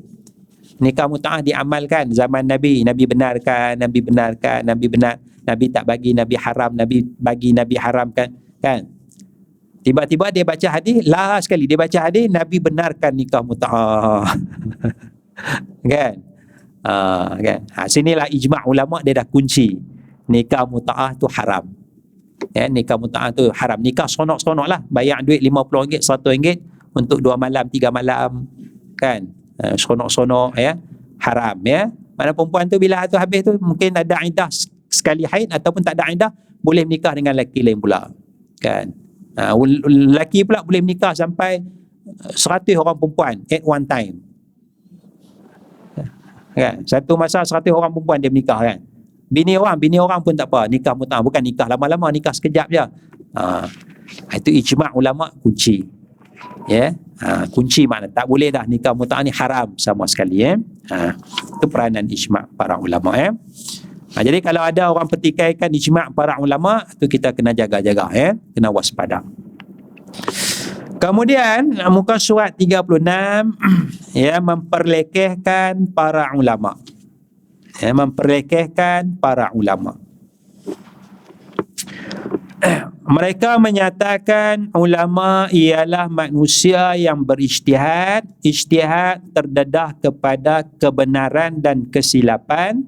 nikah mut'ah diamalkan zaman Nabi benarkan, Nabi tak bagi, Nabi haram, Nabi bagi, Nabi haramkan, kan? Tiba-tiba dia baca hadis, lah sekali dia baca hadis, Nabi benarkan nikah mut'ah. Kan? Kan? Sinilah ijma' ulama dia dah kunci. Nikah mut'ah tu haram. Nikah mut'ah tu haram. Nikah sonok-sonok lah. Bayar duit RM50, RM100 untuk 2 malam, 3 malam. Kan? Sonok-sonok, haram. Mana perempuan tu bila tu habis tu mungkin ada iddah sekali haid ataupun tak ada iddah, boleh menikah dengan lelaki lain pula. Kan? Lelaki pula boleh menikah sampai 100 orang perempuan at one time. Kan? Satu masa 100 orang perempuan dia menikah, kan? Bini orang pun tak apa, nikah mut'ah, bukan nikah lama-lama, nikah sekejap je. Itu ijma' ulama kunci. Kunci makna tak boleh dah nikah mut'ah ni, haram sama sekali. Itu peranan ijma' para ulama. Jadi kalau ada orang pertikaikan ijma' para ulama, tu kita kena jaga-jaga, kena waspada. Kemudian muka surat 36 memperlekehkan para ulama. Memperlekehkan para ulama. Mereka menyatakan ulama ialah manusia yang berijtihad. Ijtihad terdedah kepada kebenaran dan kesilapan.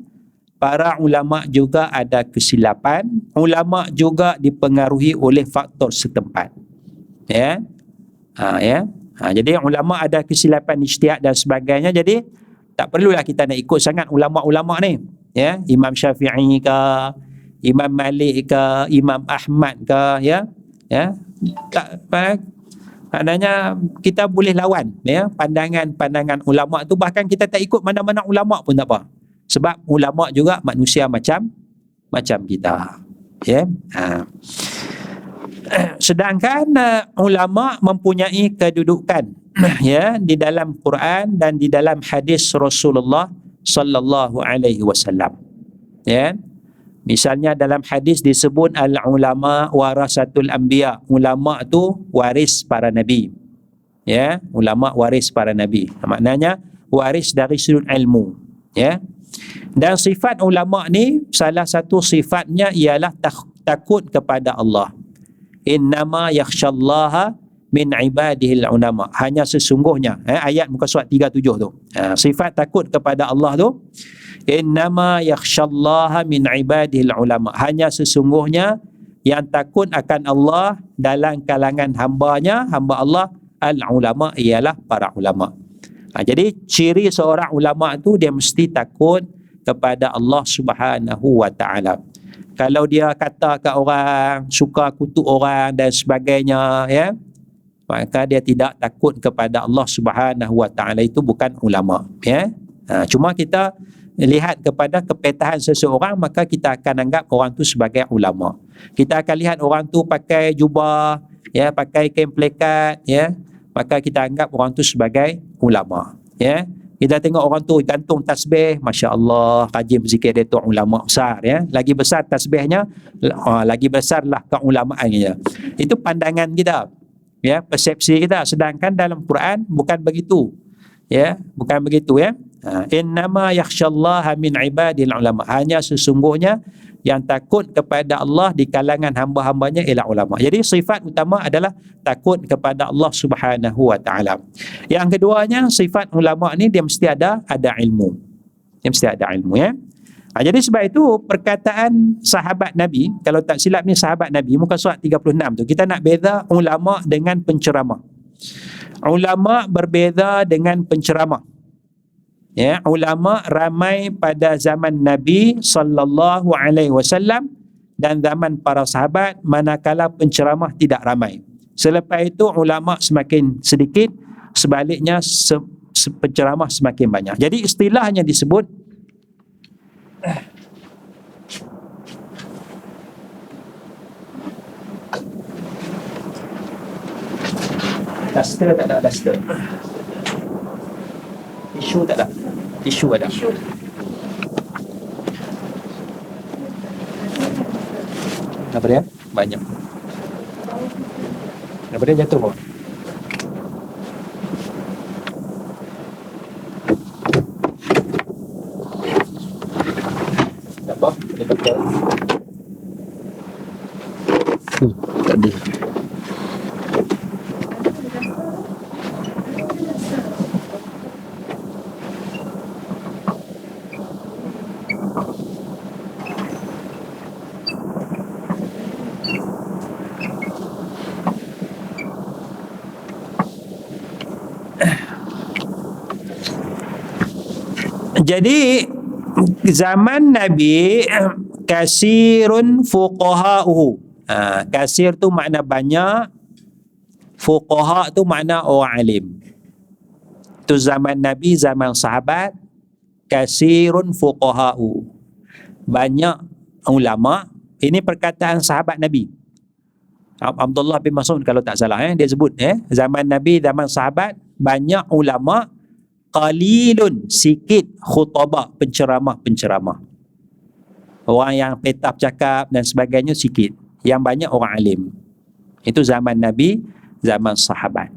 Para ulama juga ada kesilapan. Ulama juga dipengaruhi oleh faktor setempat. Jadi ulama ada kesilapan ijtihad dan sebagainya. Jadi tak perlulah kita nak ikut sangat ulama-ulama ni. Imam Syafi'i ke, Imam Malik ke, Imam Ahmad ke, tak, Maknanya kita boleh lawan ya pandangan-pandangan ulama tu, bahkan kita tak ikut mana-mana ulama pun tak apa. Sebab ulama juga manusia macam kita. Ya. Sedangkan ulama mempunyai kedudukan ya di dalam Quran dan di dalam hadis Rasulullah sallallahu alaihi wasallam. Ya. Misalnya dalam hadis disebut al-ulama warasatul anbiya. Ulama tu waris para nabi. Ya, ulama waris para nabi. Maknanya waris dari sudut ilmu, ya. Dan sifat ulama ni salah satu sifatnya ialah takut kepada Allah. Innama yakhsyallaha min ibadihil ulama. Hanya sesungguhnya, ayat muka surat 37 tu. Sifat takut kepada Allah tu, innama yakhsyallaha min ibadihil ulama. Hanya sesungguhnya yang takut akan Allah dalam kalangan hamba Allah al-ulama ialah para ulama. Jadi ciri seorang ulama tu dia mesti takut kepada Allah Subhanahu wa taala. Kalau dia kata ke orang, suka kutuk orang dan sebagainya, ya, maka dia tidak takut kepada Allah Subhanahu wa taala, itu bukan ulama, ya. Cuma kita lihat kepada kepetahan seseorang, maka kita akan anggap orang tu sebagai ulama. Kita akan lihat orang tu pakai jubah, ya, pakai kain plekat, ya, maka kita anggap orang tu sebagai ulama, ya. Kita tengok orang tu gantung tasbih, masya-Allah, rajin berzikir, dia tu ulama besar, ya. Lagi besar tasbihnya, lagi besarlah keulamaannya. Itu pandangan kita, ya, persepsi kita. Sedangkan dalam Quran bukan begitu, ya, bukan begitu, ya. Innama yakhsyallaha min ibadil ulama. Hanya sesungguhnya yang takut kepada Allah di kalangan hamba-hambanya ialah ulama. Jadi sifat utama adalah takut kepada Allah Subhanahu wa taala. Yang keduanya, sifat ulama ni dia mesti ada ilmu. Dia mesti ada ilmu, ya. Jadi sebab itu perkataan sahabat Nabi, kalau tak silap ni sahabat Nabi, muka surat 36 tu, kita nak beza ulama dengan penceramah. Ulama berbeza dengan penceramah. Ya, ulama ramai pada zaman Nabi sallallahu alaihi wasallam dan zaman para sahabat, manakala penceramah tidak ramai. Selepas itu ulama semakin sedikit, sebaliknya penceramah semakin banyak. Jadi istilahnya disebut duster, tak ada duster. Tisu tak ada. Tisu ada. Apa dia? Banyak. Apa dia jatuh bawah? Apa? Dia pakai. Tak ada. Jadi zaman Nabi kasirun fuqaha'uhu. Kasir tu makna banyak, fuqaha tu makna orang alim. Tu zaman Nabi, zaman sahabat, kasirun fuqaha'u. Banyak ulama. Ini perkataan sahabat Nabi. Abdullah bin Mas'ud kalau tak salah, dia sebut, zaman Nabi, zaman sahabat, banyak ulama, qalilun, sikit, khutbah, penceramah. Orang yang petap cakap dan sebagainya sikit. Yang banyak orang alim. Itu zaman Nabi, zaman sahabat.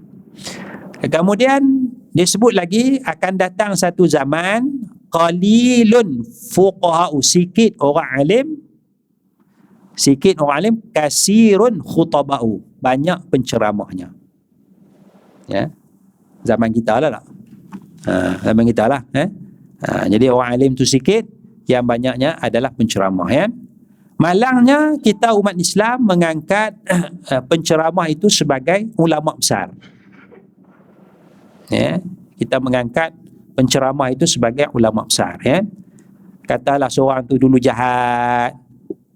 Kemudian disebut lagi akan datang satu zaman, qalilun fuqaha'u, sikit orang alim, kasirun khutaba'u, banyak penceramahnya. Ya. Zaman kita lah tak? Zaman kita lah. Jadi orang alim tu sikit, yang banyaknya adalah penceramah, ya. Malangnya kita umat Islam mengangkat penceramah itu sebagai ulama besar. Ya, kita mengangkat penceramah itu sebagai ulama besar, ya. Katalah seorang tu dulu jahat,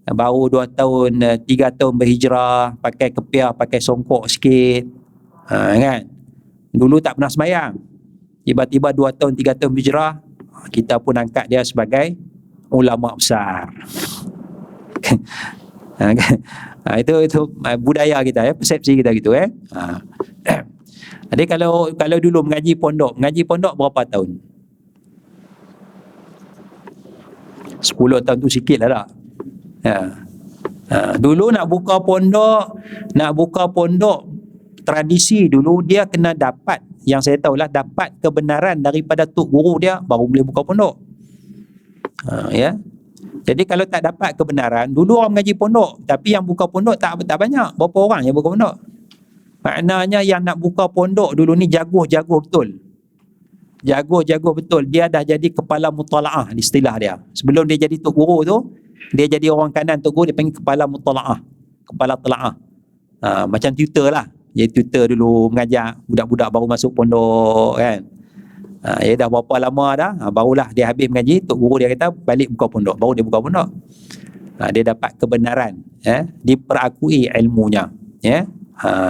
baru 2 tahun, 3 tahun berhijrah, pakai kepiah, pakai songkok sikit, Kan? Dulu tak pernah sembahyang. Tiba-tiba 2 tahun, 3 tahun hijrah, kita pun angkat dia sebagai ulama besar. Kan? Itu budaya kita, persepsi kita gitu. Jadi kalau dulu mengaji pondok berapa tahun? 10 tahun tu sikit lah tak? Dulu nak buka pondok tradisi dulu dia kena dapat, yang saya tahulah, dapat kebenaran daripada tok guru dia baru boleh buka pondok. Jadi kalau tak dapat kebenaran, dulu orang mengaji pondok, tapi yang buka pondok tak banyak. Berapa orang yang buka pondok? Maknanya yang nak buka pondok dulu ni jago betul. Jago betul. Dia dah jadi kepala mutalaah, istilah dia. Sebelum dia jadi tok guru tu, dia jadi orang kanan tok guru, dia panggil kepala mutalaah, kepala telaah. Macam tutor lah. Jadi tutor dulu mengajar budak-budak baru masuk pondok kan. Dia dah berapa lama dah, barulah dia habis mengaji, tok guru dia kata balik buka pondok, baru dia buka pondok. Dia dapat kebenaran, diperakui ilmunya.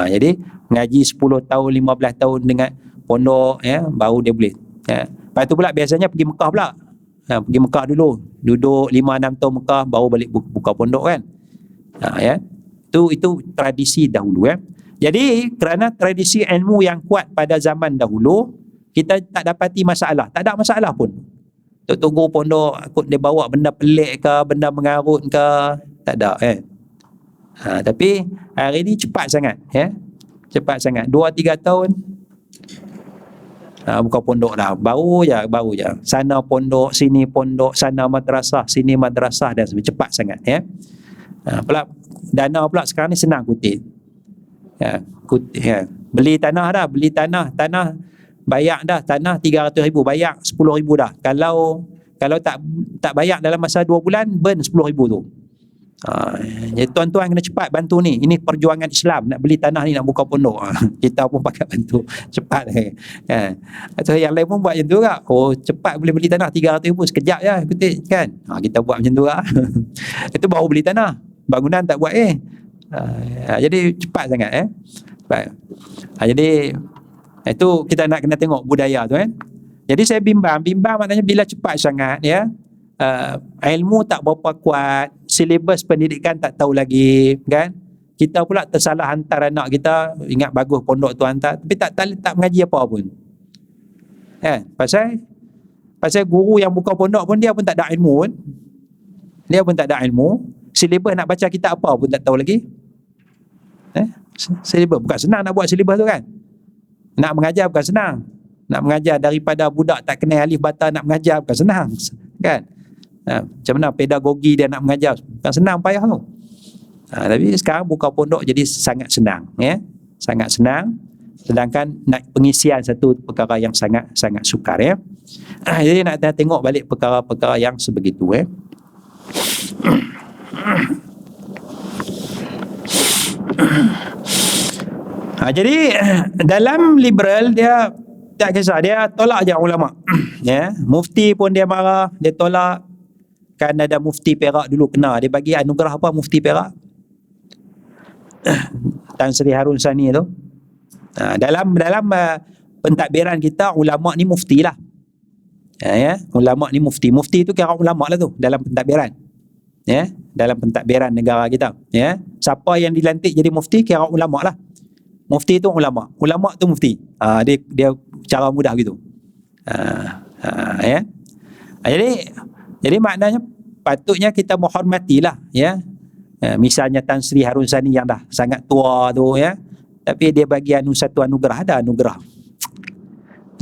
Jadi mengaji 10 tahun, 15 tahun dengan pondok, baru dia boleh. Lepas tu pula biasanya pergi Mekah pula. Pergi Mekah dulu, duduk 5-6 tahun Mekah, baru balik buka pondok kan. Itu tradisi dahulu. Jadi kerana tradisi ilmu yang kuat pada zaman dahulu, kita tak dapati masalah. Tak ada masalah pun. Tok guru pondok dia bawa benda pelik ke, benda mengarut ke, tak ada kan. Tapi hari ni cepat sangat, cepat sangat. 2-3 tahun buka pondok dah. Baru je. Sana pondok, sini pondok, sana madrasah, sini madrasah, dan cepat sangat. Pula dana pula sekarang ni senang kutip. Beli tanah bayar dah, tanah 300,000, bayar 10,000 dah. Kalau tak bayar dalam masa 2 bulan, burn 10,000 tu. Jadi tuan-tuan kena cepat bantu ni. Ini perjuangan Islam, nak beli tanah ni, nak buka pondok. Kita pun pakai bantu cepat. Atau yang lain pun buat macam tu juga. Cepat boleh beli tanah 300,000 sekejap je kutip kan. Kita buat macam tu lah. Itu baru beli tanah, bangunan tak buat. Jadi cepat sangat. Cepat. Jadi itu kita nak kena tengok budaya tu. Jadi saya bimbang maknanya bila cepat sangat ilmu tak berapa kuat, silibus pendidikan tak tahu lagi kan. Kita pula tersalah hantar anak kita, ingat bagus pondok tu hantar, tapi tak mengaji apa pun. Pasal guru yang buka pondok pun dia pun tak ada ilmu pun. Dia pun tak ada ilmu. Silibus nak baca kitab apa pun tak tahu lagi. Silibus bukan senang nak buat silibus tu kan. Nak mengajar bukan senang. Nak mengajar daripada budak tak kenal alif bata, nak mengajar bukan senang kan. Macam mana pedagogi dia nak mengajar, bukan senang, payah tu. Tapi sekarang buka pondok jadi sangat senang, sangat senang. Sedangkan nak pengisian satu perkara yang sangat sukar. Jadi nak tengok balik perkara-perkara yang sebegitu. Jadi dalam liberal dia tak kisah, dia tolak je ulama. Mufti pun dia marah, dia tolak. Kan ada mufti Perak dulu kena, dia bagi anugerah apa mufti Perak? Tan Sri Harun Sani tu. Dalam pentadbiran kita, ulama ni mufti lah. Ulama ni mufti tu kira ulama lah tu dalam pentadbiran. Dalam pentadbiran negara kita. Siapa yang dilantik jadi mufti kira ulama lah. Mufti tu ulama tu mufti. Dia cara mudah gitu. Jadi maknanya patutnya kita menghormatilah misalnya Tan Sri Harun Sani yang dah sangat tua tu tapi dia bagi satu anugerah, ada anugerah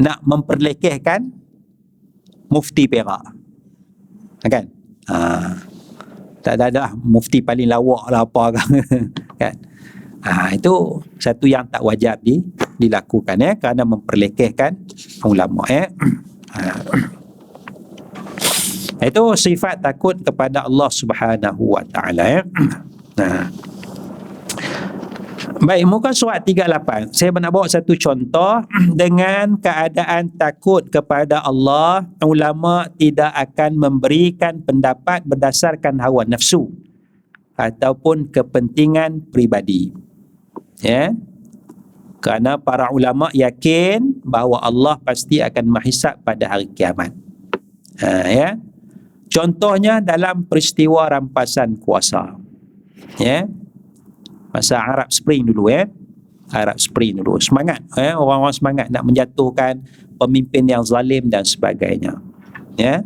nak memperlekehkan mufti Perak kan. Tak ada mufti paling lawak lah apa kan. Itu satu yang tak wajar dilakukan kerana memperlekehkan ulama. Itu sifat takut kepada Allah Subhanahu wa taala. Baik, muka surat 38. Saya nak bawa satu contoh. Dengan keadaan takut kepada Allah, ulama tidak akan memberikan pendapat berdasarkan hawa nafsu ataupun kepentingan peribadi. Kerana para ulama yakin bahawa Allah pasti akan menghisab pada hari kiamat. Ya. Contohnya dalam peristiwa rampasan kuasa. Ya. Masa Arab Spring dulu, Arab Spring dulu. Semangat, orang-orang semangat nak menjatuhkan pemimpin yang zalim dan sebagainya. Ya.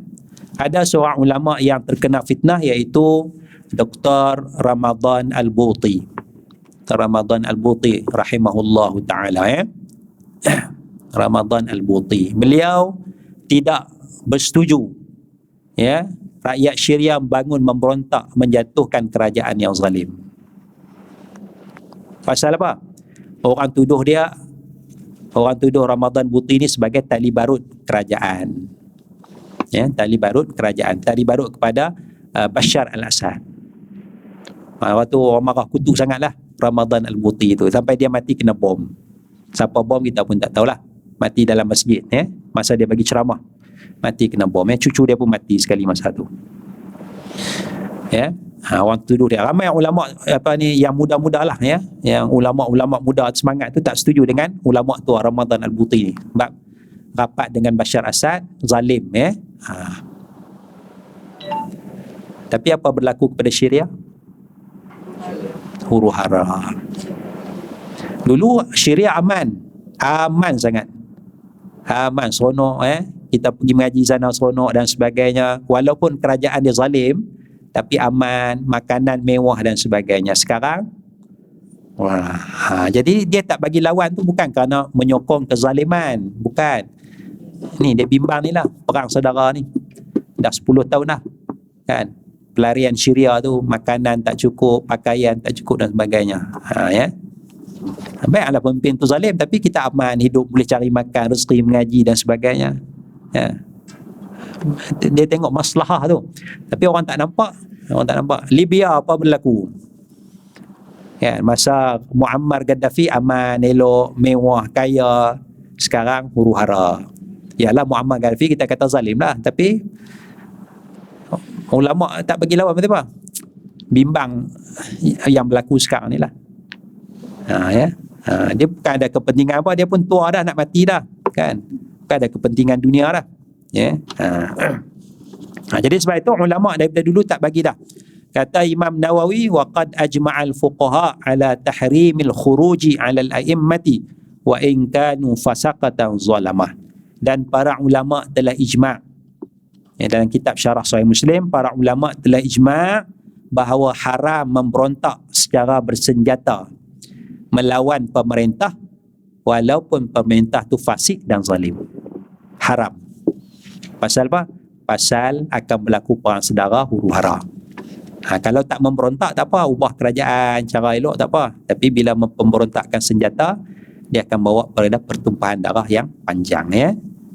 Ada seorang ulama yang terkena fitnah, iaitu Dr. Ramadan Al-Buti. Ramadan Al-Buti rahimahullahu ta'ala. Ramadan Al-Buti. Beliau tidak bersetuju, ya, rakyat Syria bangun memberontak menjatuhkan kerajaan yang zalim. Pasal apa? Orang tuduh Ramadan Buti ni sebagai tali barut kerajaan. Ya, tali barut kerajaan, tali barut kepada Bashar al-Assad. Waktu orang marah kutuk sangatlah Ramadan Al-Buti itu, sampai dia mati kena bom. Siapa bom kita pun tak tahulah. Mati dalam masjid, masa dia bagi ceramah, mati kena bom. Cucu dia pun mati sekali masa tu. Ya. Orang tuduh dia. Ramai ulama yang muda-muda lah, yang ulama-ulama muda semangat tu tak setuju dengan ulama tu Ramadan Al-Buti ni. Sebab rapat dengan Bashar Assad, zalim, Tapi apa berlaku kepada Syria? Huru hara. Dulu Syria aman sangat. Aman, seronok, kita pergi mengaji sana seronok dan sebagainya. Walaupun kerajaan dia zalim, tapi aman, makanan mewah dan sebagainya. Sekarang, jadi dia tak bagi lawan tu bukan kerana menyokong kezaliman, bukan. Ni dia bimbang ni lah, perang saudara ni. Dah 10 tahun dah, kan. Pelarian Syria tu, makanan tak cukup, pakaian tak cukup dan sebagainya. Ya. Baiklah pemimpin tu zalim, tapi kita aman, hidup, boleh cari makan, rezeki, mengaji dan sebagainya. Ya. Dia tengok maslahah tu. Tapi orang tak nampak. Libya apa berlaku? Ya, masa Muammar Gaddafi aman, elok, mewah, kaya. Sekarang huru hara. Yalah, Muammar Gaddafi kita kata zalim lah, tapi ulama tak bagi lawan, betul apa? Bimbang yang berlaku sekarang ni lah. Ya. Dia bukan ada kepentingan apa, dia pun tua dah, nak mati dah, kan? Bukan ada kepentingan dunia dah. Ya. Jadi sebab itu ulama daripada dulu tak bagi dah. Kata Imam Nawawi, wa qad ajma'al fuqaha ala tahrimil khuruji 'ala al-a'immati wa in kanu fasaqatan zalamah. Dan para ulama telah ijma', dalam kitab Syarah Sahih Muslim, para ulama telah ijma' bahawa haram memberontak secara bersenjata melawan pemerintah walaupun pemerintah tu fasik dan zalim. Haram. Pasal apa? Pasal akan berlaku perang saudara, huru hara. Kalau tak memberontak tak apa, ubah kerajaan cara elok tak apa. Tapi bila memberontakkan senjata, dia akan bawa pada pertumpahan darah yang panjang, ya.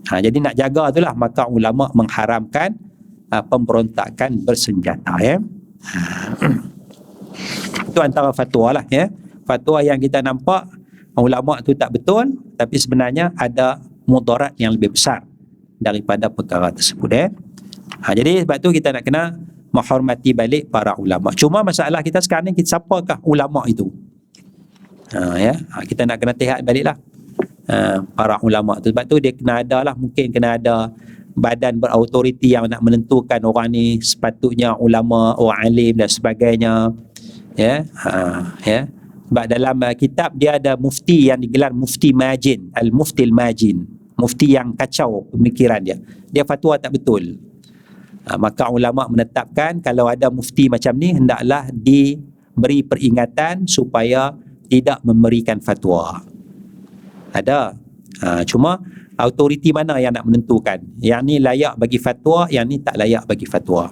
Jadi nak jaga itulah, maka ulama mengharamkan pemberontakan bersenjata, ya. Itu antara fatwa lah, ya. Fatwa yang kita nampak ulama tu tak betul, tapi sebenarnya ada mudarat yang lebih besar daripada perkara tersebut, jadi sebab tu kita nak kena menghormati balik para ulama. Cuma masalah kita sekarang ni, siapakah ulama itu? Kita nak kena lihat baliklah para ulama tu. Sebab tu dia kena ada lah, mungkin kena ada badan berautoriti yang nak menentukan orang ni sepatutnya ulama, orang alim dan sebagainya, ya. Sebab dalam kitab dia ada mufti yang digelar Mufti Majin, Al-Mufti Al-Majin, mufti yang kacau pemikiran dia. Dia fatwa tak betul. Maka ulama menetapkan kalau ada mufti macam ni, hendaklah diberi peringatan supaya tidak memberikan fatwa. Ada. Cuma autoriti mana yang nak menentukan? Yang ni layak bagi fatwa, yang ni tak layak bagi fatwa.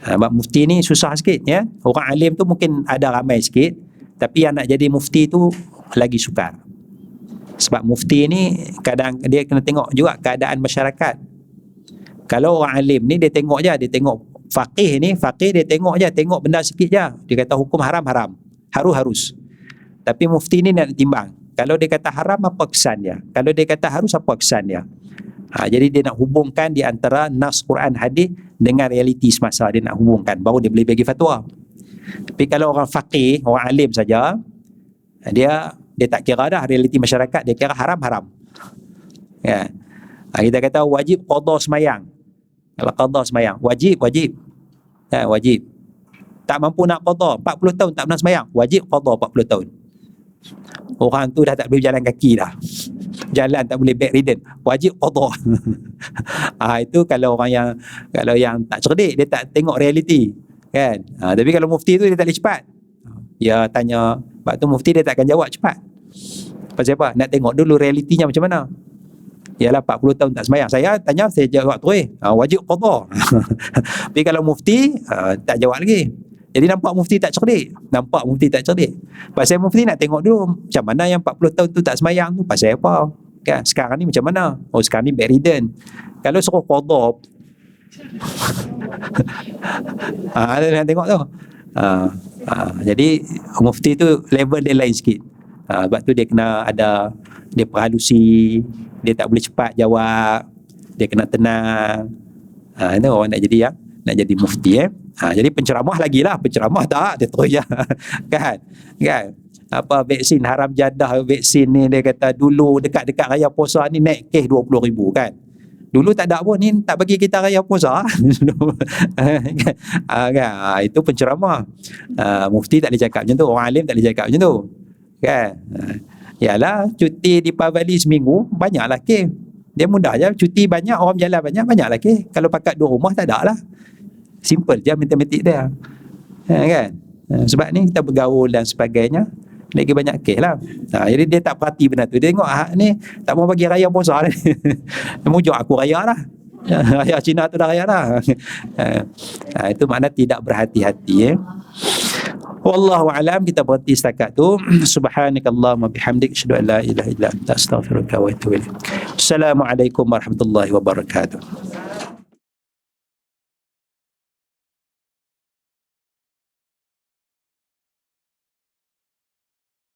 Sebab mufti ni susah sikit, ya. Orang alim tu mungkin ada ramai sikit, tapi yang nak jadi mufti tu lagi sukar. Sebab mufti ni kadang dia kena tengok juga keadaan masyarakat. Kalau orang alim ni dia tengok je, dia tengok faqih ni, faqih dia tengok je, tengok benda sikit je. Dia kata hukum haram, harus. Tapi mufti ni nak timbang. Kalau dia kata haram, apa kesan dia? Kalau dia kata harus, apa kesan dia? Jadi dia nak hubungkan di antara nas Quran hadis dengan realiti semasa, dia nak hubungkan, baru dia boleh bagi fatwa. Tapi kalau orang faqih, orang alim saja, dia dia tak kira dah realiti masyarakat, dia kira haram-haram. Kan? Kita kata wajib qada semayang. Kalau qada semayang, wajib. Wajib. Tak mampu nak qada, 40 tahun tak pernah semayang, wajib qada 40 tahun. Orang tu dah tak boleh jalan kaki dah. Jalan tak boleh, bedridden, wajib qada. Itu kalau yang tak cerdik, dia tak tengok realiti. Kan? Tapi kalau mufti tu dia tak boleh cepat. Dia tanya, sebab tu mufti dia tak akan jawab cepat. Pasal apa? Nak tengok dulu realitinya macam mana. Ialah 40 tahun tak sembahyang. Saya tanya, saya jawab terus, wajib qada. Tapi kalau mufti tak jawab lagi. Jadi nampak mufti tak cerdik. Pasal mufti nak tengok dulu macam mana yang 40 tahun tu tak sembahyang tu, pasal apa? Kan? Sekarang ni macam mana? Sekarang ni bedridden. Kalau suruh qada, nak tengok tu. Jadi mufti tu level dia lain sikit. Sebab tu dia kena ada, dia perhalusi, dia tak boleh cepat jawab, dia kena tenang. Itu orang nak jadi mufti. Jadi penceramah lagi lah, penceramah tak, dia terus je. kan apa vaksin haram jadah, vaksin ni dia kata dulu dekat-dekat raya puasa ni naik kes 20,000 kan. Dulu tak ada pun, ni tak bagi kita raya puasa. Kan? Itu penceramah. Mufti tak boleh cakap macam tu, orang alim tak boleh cakap macam tu. Kan? Yalah, cuti di Pavali seminggu, banyaklah kes. Dia mudah je, cuti banyak, orang berjalan banyak, banyaklah kes. Kalau pakat duduk rumah, tak ada lah. Simple je matematik dia. Kan? Sebab ni kita bergaul dan sebagainya, lagi banyak kes lah. Jadi dia tak perhati benda tu. Dia tengok ni tak mau bagi raya puasa ni. Mujuk aku raya lah. Raya Cina tu dah raya lah. Itu makna tidak berhati-hati. Wallahu alam, kita berhenti setakat tu. Subhanakallahumma bihamdik, asyhadu an la ilaha illa anta, astaghfiruka wa atubu ilaik. Assalamualaikum warahmatullahi wabarakatuh.